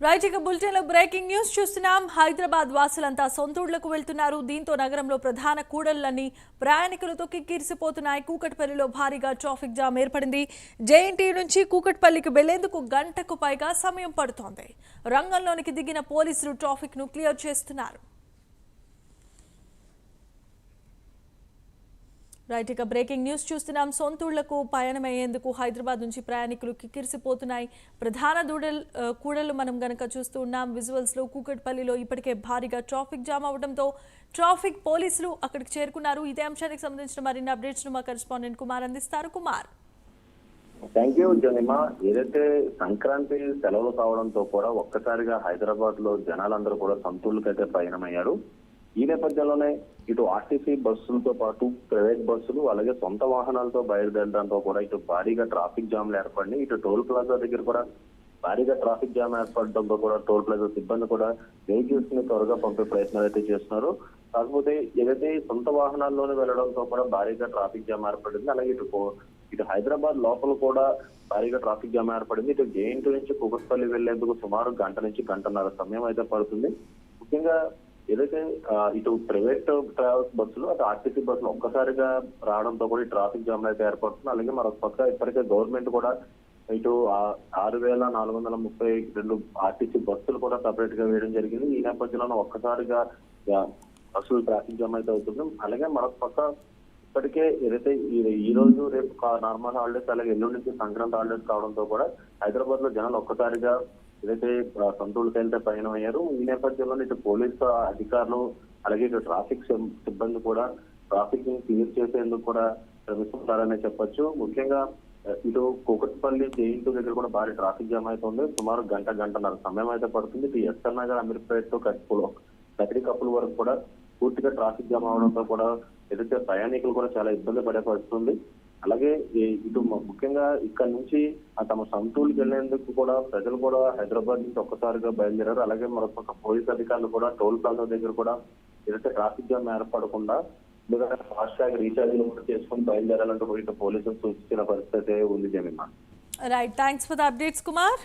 Right ఇక బులెటిన్లో breaking news చూస్తున్నాం. హైదరాబాద్ వాసులంతా సొంతూళ్లకు వెళ్తున్నారు. దీంతో నగరంలో ప్రధాన కూడళ్లన్నీ ప్రయాణికులతో కిక్కిరిసిపోతున్నాయి. కూకట్పల్లిలో భారీగా ట్రాఫిక్ జామ్ ఏర్పడింది. జేఎన్టీ నుంచి కూకట్పల్లికి వెళ్లేందుకు గంటకు పైగా సమయం పడుతోంది. రంగంలోనికి దిగిన పోలీసులు ట్రాఫిక్ ను క్లియర్ చేస్తున్నారు. రైట్ ఇక బ్రేకింగ్ న్యూస్ చూస్తున్నాం. సొంతూళ్లకు పయనమయ్యేందుకు హైదరాబాద్ నుంచి ప్రయాణికులు కిక్కిరిసిపోతున్నాయి. ప్రధాన కూడళ్లు మనం గనక చూస్తూ ఉన్నాం. విజువల్స్ లో కూకట్పల్లిలో ఇప్పటికే భారీగా ట్రాఫిక్ జామ్ అవడంతో ట్రాఫిక్ పోలీసులు అక్కడికి చేరుకున్నారు. ఇదే అంశానికి సంబంధించిన మరిన్ని అప్డేట్స్ ను మా కరెస్పాండెంట్ కుమార్ అందిస్తారు. కుమార్, థ్యాంక్ యూ జనిమా. ఏదైతే సంక్రాంతి సెలవులు కావడంతో కూడా ఒక్కసారిగా హైదరాబాద్ లో జనాలందరూ కూడా సొంతూళ్ళకైతే పయనమయ్యారు. ఈ నేపథ్యంలోనే ఇటు ఆర్టీసీ బస్సులతో పాటు ప్రైవేట్ బస్సులు అలాగే సొంత వాహనాలతో బయలుదేరడంతో కూడా ఇటు భారీగా ట్రాఫిక్ జామ్లు ఏర్పడి ఇటు టోల్ ప్లాజా దగ్గర కూడా భారీగా ట్రాఫిక్ జామ్ ఏర్పడడంతో కూడా టోల్ ప్లాజా సిబ్బంది కూడా వెహికల్స్ ని త్వరగా పంపే ప్రయత్నాలు అయితే చేస్తున్నారు. కాకపోతే ఏదైతే సొంత వాహనాల్లోనే వెళ్లడంతో కూడా భారీగా ట్రాఫిక్ జామ్ ఏర్పడింది. అలాగే ఇటు హైదరాబాద్ లోపల కూడా భారీగా ట్రాఫిక్ జామ్ ఏర్పడింది. ఇటు జేఎన్టీ నుంచి కూకట్పల్లి వెళ్లేందుకు సుమారు గంట నుంచి గంటన్నర సమయం అయితే పడుతుంది. ముఖ్యంగా ఏదైతే ఇటు ప్రైవేట్ ట్రావెల్స్ బస్సులు అటు ఆర్టీసీ బస్సులు ఒక్కసారిగా రావడంతో కూడా ఈ ట్రాఫిక్ జామ్ అయితే ఏర్పడుతుంది. అలాగే మరొక పక్క ఇప్పటికే గవర్నమెంట్ కూడా ఇటు 6,432 ఆర్టీసీ బస్సులు కూడా సపరేట్ గా వేయడం జరిగింది. ఈ నేపథ్యంలో ఒక్కసారిగా బస్సులు ట్రాఫిక్ జామ్ అయితే అవుతుంది. అలాగే మరొక పక్క ఇప్పటికే ఏదైతే ఈ రోజు రేపు నార్మల్ హాలిడేస్ అలాగే ఎల్లుండి నుంచి సంక్రాంతి హాలిడేస్ కావడంతో కూడా హైదరాబాద్ లో జనాలు ఒక్కసారిగా ఏదైతే సొంతూళ్ళకి వెళ్తే పయనమయ్యారు. ఈ నేపథ్యంలో ఇటు పోలీసు అధికారులు అలాగే ఇటు ట్రాఫిక్ సిబ్బంది కూడా ట్రాఫిక్ ని క్లియర్ చేసేందుకు కూడా శ్రమిస్తున్నారనే చెప్పొచ్చు. ముఖ్యంగా ఇటు కూకట్పల్లి జేఎన్టీ దగ్గర కూడా భారీ ట్రాఫిక్ జామ్ అవుతుంది. సుమారు గంటన్నర సమయం అయితే పడుతుంది. ఇటు ఎస్ఆర్ నగర్ అమీర్పేట్ తో కత్రి కప్పుల వరకు కూడా పూర్తిగా ట్రాఫిక్ జామ్ అవడంతో కూడా ఏదైతే ప్రయాణికులు కూడా చాలా ఇబ్బంది పడే పరిస్థితుంది. అలాగే ఇటు ముఖ్యంగా ఇక్కడ నుంచి తమ సొంతూళ్ళకి వెళ్లేందుకు కూడా ప్రజలు కూడా హైదరాబాద్ నుంచి ఒక్కసారిగా బయలుదేరారు. అలాగే మరొక పోలీస్ అధికారులు కూడా టోల్ ప్లాజా దగ్గర కూడా ఏదైతే ట్రాఫిక్ జామ్ ఏర్పడకుండా ఫాస్ట్ ట్రాక్ రీఛార్జీలు కూడా చేసుకుని బయలుదేరాలంటూ ఇటు పోలీసులు సూచించిన పరిస్థితి ఉంది. Jemimah, right, thanks for the updates Kumar.